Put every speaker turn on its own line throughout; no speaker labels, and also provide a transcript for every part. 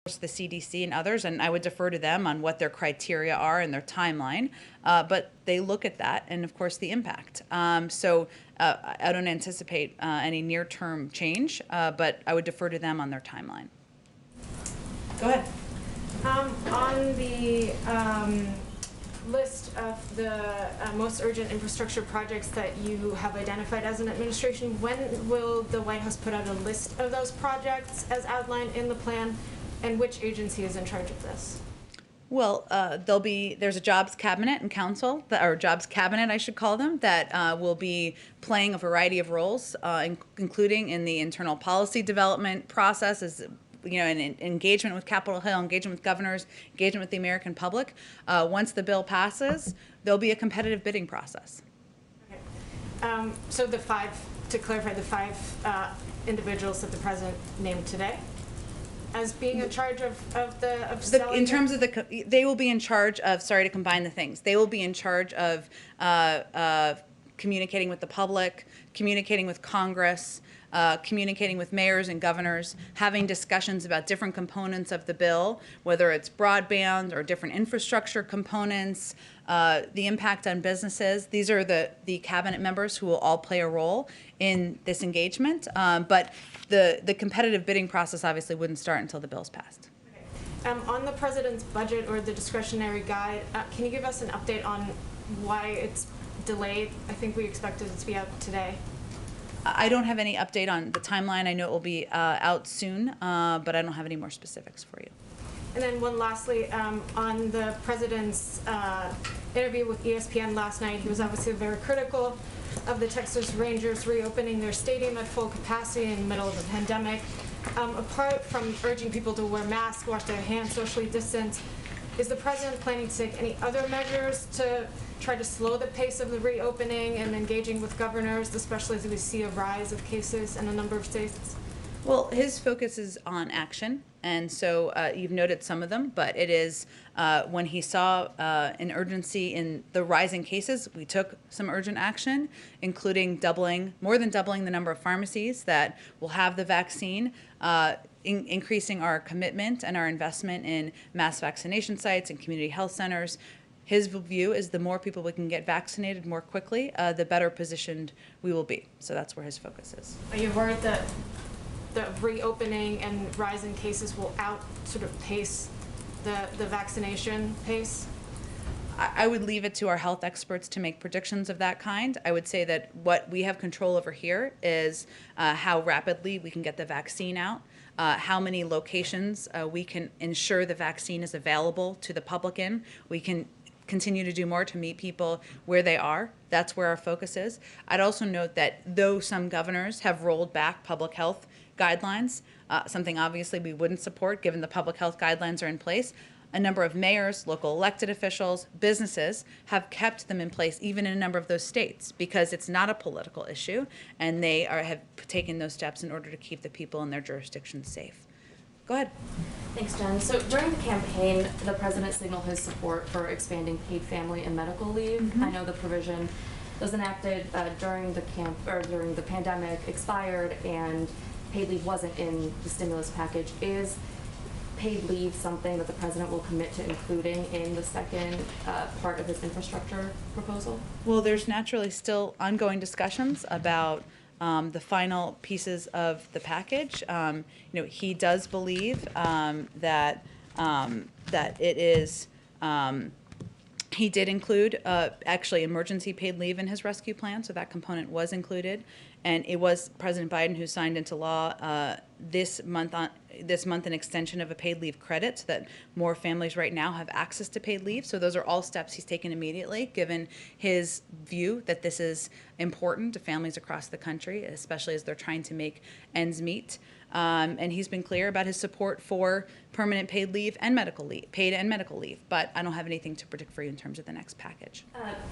the CDC and others, and I would defer to them on what their criteria are and their timeline. But they look at that and, of course, the impact. I don't anticipate any near-term change, but I would defer to them on their timeline. Go ahead.
On the list of the most urgent infrastructure projects that you have identified as an administration, when will the White House put out a list of those projects as outlined in the plan, and which agency is in charge of this?
Well, there's a jobs cabinet and council, or jobs cabinet, I should call them, that will be playing a variety of roles, including in the internal policy development process, and engagement with Capitol Hill, engagement with governors, engagement with the American public. Once the bill passes, there'll be a competitive bidding process.
Okay. So to clarify, the five individuals that the president named today as being in charge of selling?
In terms of they will be in charge of, sorry to combine the things, they will be in charge of communicating with the public, communicating with Congress, communicating with mayors and governors, having discussions about different components of the bill, whether it's broadband or different infrastructure components, the impact on businesses. These are the cabinet members who will all play a role in this engagement. But the competitive bidding process obviously wouldn't start until the bill's passed.
Okay. On the president's budget or the discretionary guide, can you give us an update on why it's delayed? I think we expected it to be out today.
I don't have any update on the timeline. I know it will be out soon, but I don't have any more specifics for you.
And then one lastly, on the president's interview with ESPN last night, he was obviously very critical of the Texas Rangers reopening their stadium at full capacity in the middle of the pandemic. Apart from urging people to wear masks, wash their hands, socially distance, is the president planning to take any other measures to try to slow the pace of the reopening and engaging with governors, especially as we see a rise of cases in a number of states?
Well, his focus is on action, and so you've noted some of them, but it is when he saw an urgency in the rising cases, we took some urgent action, including more than doubling the number of pharmacies that will have the vaccine, increasing our commitment and our investment in mass vaccination sites and community health centers. His view is the more people we can get vaccinated more quickly, the better positioned we will be. So that's where his focus is.
Are you worried that the reopening and rise in cases will pace the vaccination pace?
I would leave it to our health experts to make predictions of that kind. I would say that what we have control over here is how rapidly we can get the vaccine out, how many locations we can ensure the vaccine is available to the public in. We can continue to do more to meet people where they are. That's where our focus is. I'd also note that though some governors have rolled back public health guidelines, something obviously we wouldn't support given the public health guidelines are in place, a number of mayors, local elected officials, businesses have kept them in place even in a number of those states because it's not a political issue, and they have taken those steps in order to keep the people in their jurisdictions safe. Go ahead.
Thanks, Jen. So during the campaign, the president signaled his support for expanding paid family and medical leave. Mm-hmm. I know the provision was enacted during the pandemic, expired, and paid leave wasn't in the stimulus package. Is paid leave something that the president will commit to including in the second part of his infrastructure proposal?
Well, there's naturally still ongoing discussions about the final pieces of the package. He does believe that it is. He did include actually emergency paid leave in his rescue plan, so that component was included, and it was President Biden who signed into law this month an extension of a paid leave credit so that more families right now have access to paid leave. So those are all steps he's taken immediately, given his view that this is important to families across the country, especially as they're trying to make ends meet. And he's been clear about his support for permanent paid leave and medical leave, paid and medical leave. But I don't have anything to predict for you in terms of the next package.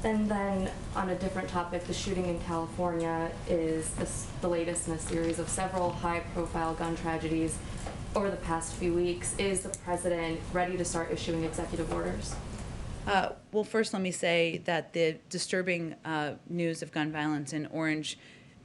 And then on a different topic, the shooting in California is the latest in a series of several high-profile gun tragedies over the past few weeks. Is the president ready to start issuing executive orders?
Well, first let me say that the disturbing news of gun violence in Orange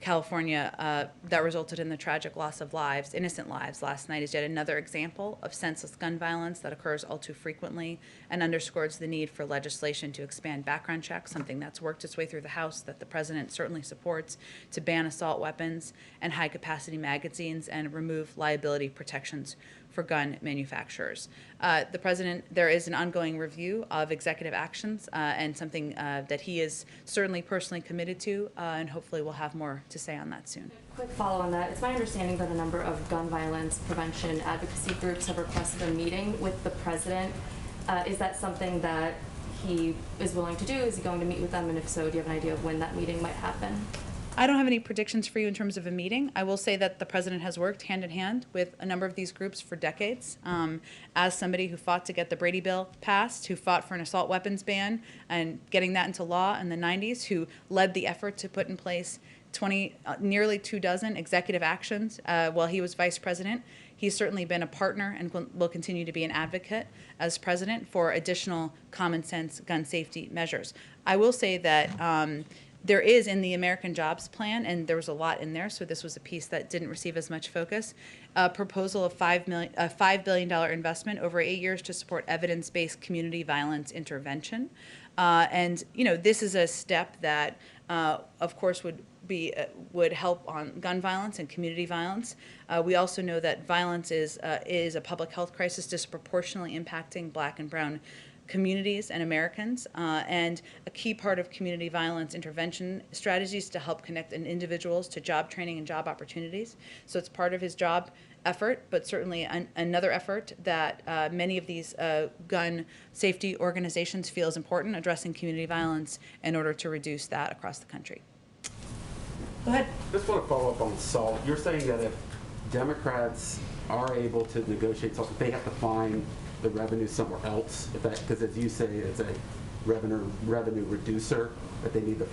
California that resulted in the tragic loss of lives, innocent lives last night, is yet another example of senseless gun violence that occurs all too frequently and underscores the need for legislation to expand background checks, something that's worked its way through the House that the president certainly supports, to ban assault weapons and high-capacity magazines and remove liability protections for gun manufacturers. The president, there is an ongoing review of executive actions and something that he is certainly personally committed to, and hopefully we'll have more to say on that soon.
Quick follow on that. It's my understanding that a number of gun violence prevention advocacy groups have requested a meeting with the president. Is that something that he is willing to do? Is he going to meet with them? And if so, do you have an idea of when that meeting might happen?
I don't have any predictions for you in terms of a meeting. I will say that the president has worked hand in hand with a number of these groups for decades. As somebody who fought to get the Brady Bill passed, who fought for an assault weapons ban and getting that into law in the 90s, who led the effort to put in place nearly 24 executive actions while he was vice president. He's certainly been a partner and will continue to be an advocate as president for additional common sense gun safety measures. I will say that there is in the American Jobs Plan, and there was a lot in there, so this was a piece that didn't receive as much focus, a proposal of $5 billion investment over 8 years to support evidence-based community violence intervention. And this is a step that, of course, would help on gun violence and community violence. We also know that violence is a public health crisis disproportionately impacting Black and brown communities and Americans, and a key part of community violence intervention strategies to help connect individuals to job training and job opportunities. So it's part of his job effort, but certainly another effort that many of these gun safety organizations feel is important, addressing community violence in order to reduce that across the country. Go ahead.
Just want to follow up on SALT. You're saying that if Democrats are able to negotiate SALT, they have to find the revenue somewhere else, because as you say, it's a revenue reducer that they need to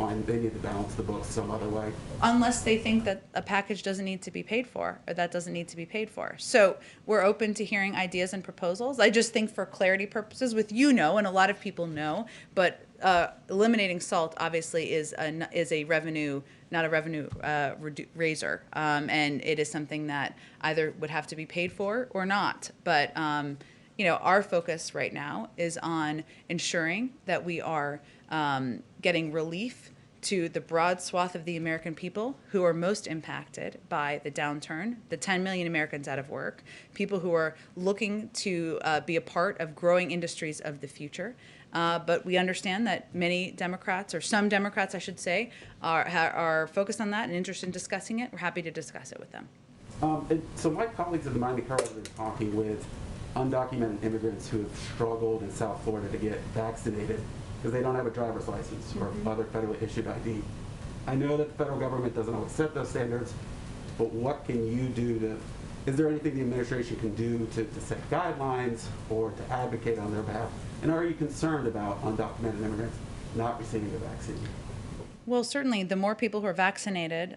balance the books some other way.
Unless they think that a package doesn't need to be paid for, or that doesn't need to be paid for. So we're open to hearing ideas and proposals. I just think for clarity purposes, and a lot of people know, but eliminating SALT obviously is a revenue, not a revenue raiser, and it is something that either would have to be paid for or not. But our focus right now is on ensuring that we are getting relief to the broad swath of the American people who are most impacted by the downturn, the 10 million Americans out of work, people who are looking to be a part of growing industries of the future. But we understand that many Democrats, or some Democrats, I should say, are focused on that and interested in discussing it. We're happy to discuss it with them.
So my colleagues in the Miami Car have been talking with undocumented immigrants who have struggled in South Florida to get vaccinated because they don't have a driver's license or other federally issued ID. I know that the federal government doesn't always set those standards, but what can you do is there anything the administration can do to set guidelines or to advocate on their behalf? And are you concerned about undocumented immigrants not receiving the vaccine?
Well, certainly, the more people who are vaccinated,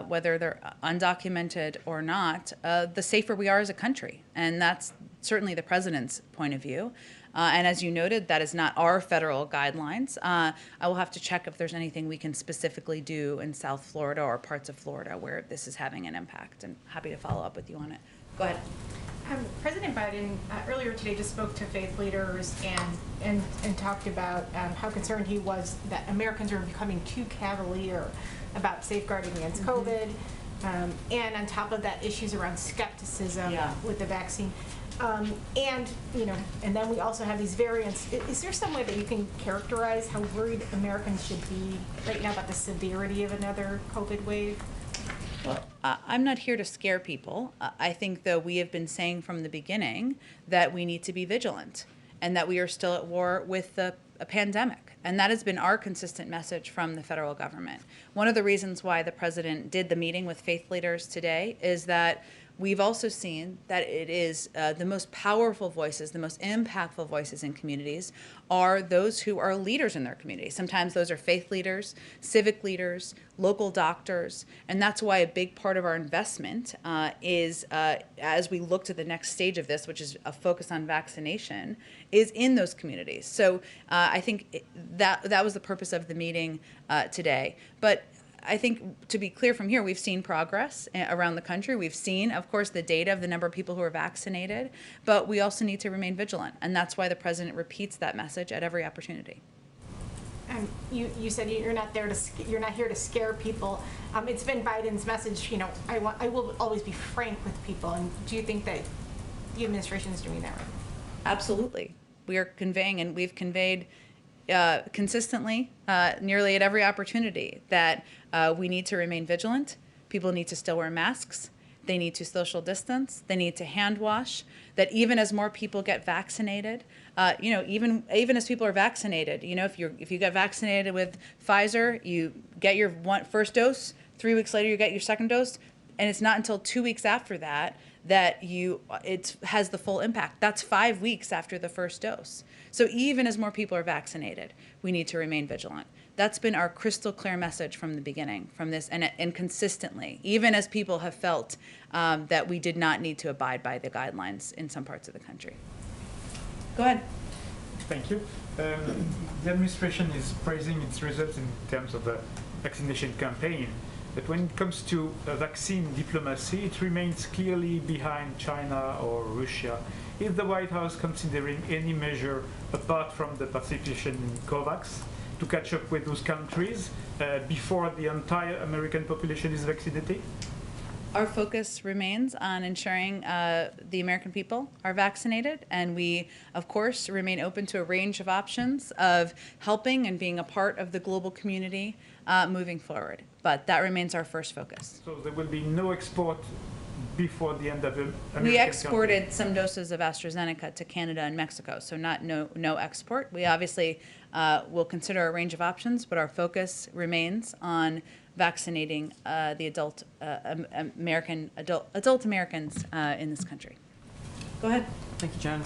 whether they're undocumented or not, the safer we are as a country. And that's certainly the president's point of view. And as you noted, that is not our federal guidelines. I will have to check if there's anything we can specifically do in South Florida or parts of Florida where this is having an impact. And happy to follow up with you on it. Go ahead.
President Biden earlier today just spoke to faith leaders and talked about how concerned he was that Americans are becoming too cavalier about safeguarding against COVID, and on top of that, issues around skepticism with the vaccine. And then we also have these variants. Is there some way that you can characterize how worried Americans should be right now about the severity of another COVID wave?
Well, I'm not here to scare people. I think, though, we have been saying from the beginning that we need to be vigilant and that we are still at war with a pandemic. And that has been our consistent message from the federal government. One of the reasons why the president did the meeting with faith leaders today is that we've also seen that it is the most powerful voices, the most impactful voices in communities are those who are leaders in their community. Sometimes those are faith leaders, civic leaders, local doctors, and that's why a big part of our investment is, as we look to the next stage of this, which is a focus on vaccination, is in those communities. So I think that was the purpose of the meeting today. But I think to be clear from here, we've seen progress around the country. We've seen, of course, the data of the number of people who are vaccinated, but we also need to remain vigilant. And that's why the president repeats that message at every opportunity.
You said you're not you're not here to scare people. It's been Biden's message. I will always be frank with people. And do you think that the administration is doing that right?
Absolutely, we are conveying, and we've conveyed consistently, nearly at every opportunity, that we need to remain vigilant. People need to still wear masks. They need to social distance. They need to hand wash. That even as more people get vaccinated, even as people are vaccinated, if you get vaccinated with Pfizer, you get your first dose. 3 weeks later, you get your second dose, and it's not until 2 weeks after that it has the full impact. That's 5 weeks after the first dose. So even as more people are vaccinated, we need to remain vigilant. That's been our crystal clear message from the beginning, from this, and consistently, even as people have felt that we did not need to abide by the guidelines in some parts of the country. Go ahead.
Thank you. The administration is praising its results in terms of the vaccination campaign, but when it comes to vaccine diplomacy, it remains clearly behind China or Russia. Is the White House considering any measure apart from the participation in COVAX to catch up with those countries before the entire American population is vaccinated?
Our focus remains on ensuring the American people are vaccinated, and we, of course, remain open to a range of options of helping and being a part of the global community moving forward. But that remains our first focus.
So there will be no export before the end of the American
We exported
campaign.
some doses of AstraZeneca to Canada and Mexico, so no export. We obviously will consider a range of options, but our focus remains on vaccinating the adult Americans in this country. Go ahead.
Thank you, Jen.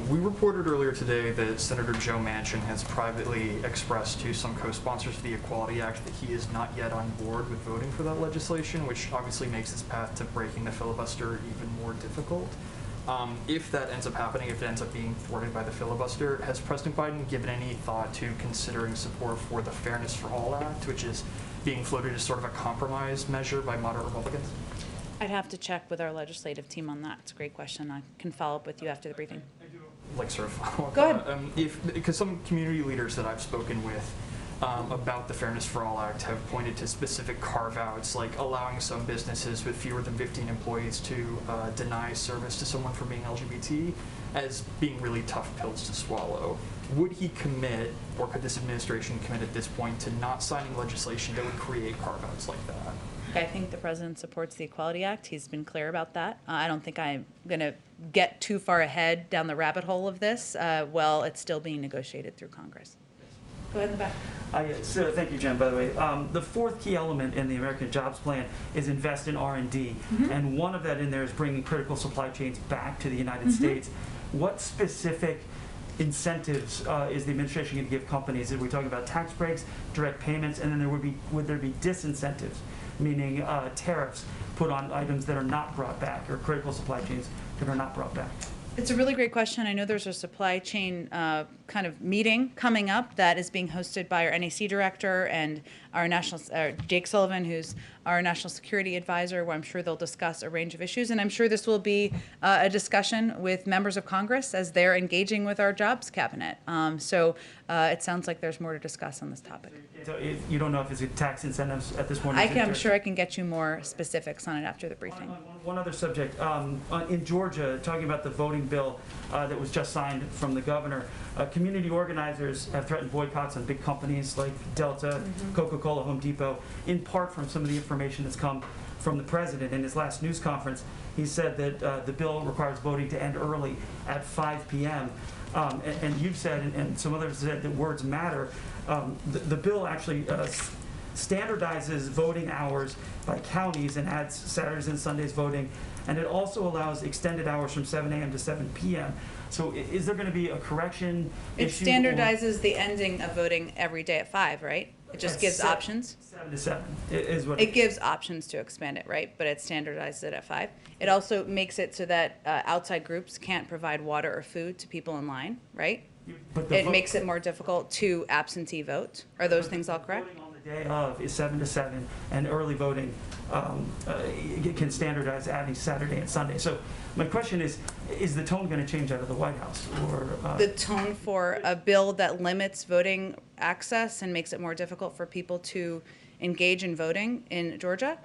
We reported earlier today that Senator Joe Manchin has privately expressed to some co-sponsors of the Equality Act that he is not yet on board with voting for that legislation, which obviously makes his path to breaking the filibuster even more difficult. If that ends up happening, if it ends up being thwarted by the filibuster, has President Biden given any thought to considering support for the Fairness for All Act, which is being floated as sort of a compromise measure by moderate Republicans?
I'd have to check with our legislative team on that. It's a great question. I can follow up with you after the briefing.
Like sort of follow up.
Go ahead.
Because some community leaders that I've spoken with about the Fairness for All Act have pointed to specific carve-outs, like allowing some businesses with fewer than 15 employees to deny service to someone for being LGBT, as being really tough pills to swallow. Would he commit, or could this administration commit at this point, to not signing legislation that would create carve-outs like that?
I think the president supports the Equality Act. He's been clear about that. I don't think I'm going to get too far ahead down the rabbit hole of this while it's still being negotiated through Congress. Go ahead in the back.
So thank you, Jen, by the way. The fourth key element in the American Jobs Plan is invest in R&D. And one of that in there is bringing critical supply chains back to the United States. What specific incentives is the administration going to give companies? Are we talking about tax breaks, direct payments, and then would there be disincentives, meaning tariffs put on items that are not brought back, or critical supply chains that are not brought back?
It's a really great question. I know there's a supply chain kind of meeting coming up that is being hosted by our NAC director and our Jake Sullivan, who's our national security advisor, where I'm sure they'll discuss a range of issues. And I'm sure this will be a discussion with members of Congress as they're engaging with our jobs cabinet. So it sounds like there's more to discuss on this topic.
So you don't know if it's tax incentives at this point?
I'm sure I can get you more specifics on it after the briefing.
One other subject. In Georgia, talking about the voting bill that was just signed from the governor, community organizers have threatened boycotts on big companies like Delta, Coca-Cola, Home Depot, in part from some of the information that's come from the president. In his last news conference, he said that the bill requires voting to end early at 5 p.m. And you've said, and some others said, that words matter. The bill actually standardizes voting hours by counties and adds Saturdays and Sundays voting, and it also allows extended hours from 7 a.m. to 7 p.m. So is there going to be a correction issue?
It standardizes the ending of voting every day at 5, right? It just gives options.
7 to 7 is what
it gives options to expand it, right? But it standardizes it at 5. It also makes it so that outside groups can't provide water or food to people in line, right?
But
it makes it more difficult to absentee vote. Are those things all correct?
Voting on the the day of is 7 to 7, and early voting can standardize adding Saturday and Sunday. So my question is the tone going to change out of the White House? Or
The tone for a bill that limits voting access and makes it more difficult for people to engage in voting in Georgia?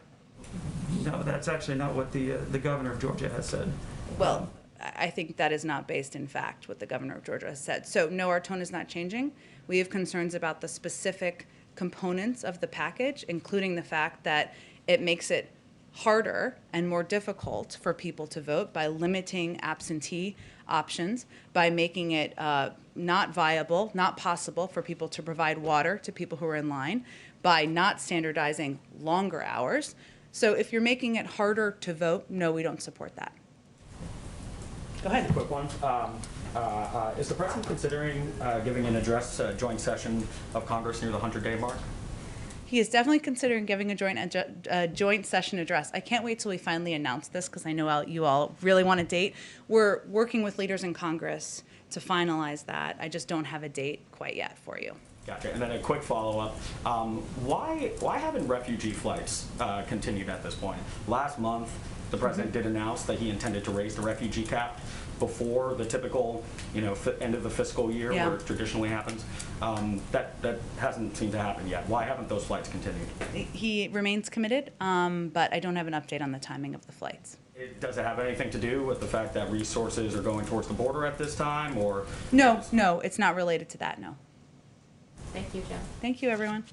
no, that's actually not what the governor of Georgia has said.
Well, I think that is not based in fact what the governor of Georgia has said. So no, our tone is not changing. We have concerns about the specific components of the package, including the fact that it makes it harder and more difficult for people to vote by limiting absentee options, by making it not viable, not possible for people to provide water to people who are in line, by not standardizing longer hours. So if you're making it harder to vote, no, we don't support that.
Go ahead. Quick one. Is the president considering giving an address, a joint session of Congress near the 100-day mark?
He is definitely considering giving a joint session address. I can't wait till we finally announce this because I know you all really want a date. We're working with leaders in Congress to finalize that. I just don't have a date quite yet for you.
Gotcha. And then a quick follow-up. Why haven't refugee flights continued at this point? Last month, the president did announce that he intended to raise the refugee cap before the typical, end of the fiscal year,
Yeah.
where it traditionally happens. That hasn't seemed to happen yet. Why haven't those flights continued?
He remains committed, but I don't have an update on the timing of the flights.
Does it have anything to do with the fact that resources are going towards the border at this time, or?
No, it's not related to that, no.
Thank you, Jim.
Thank you, everyone.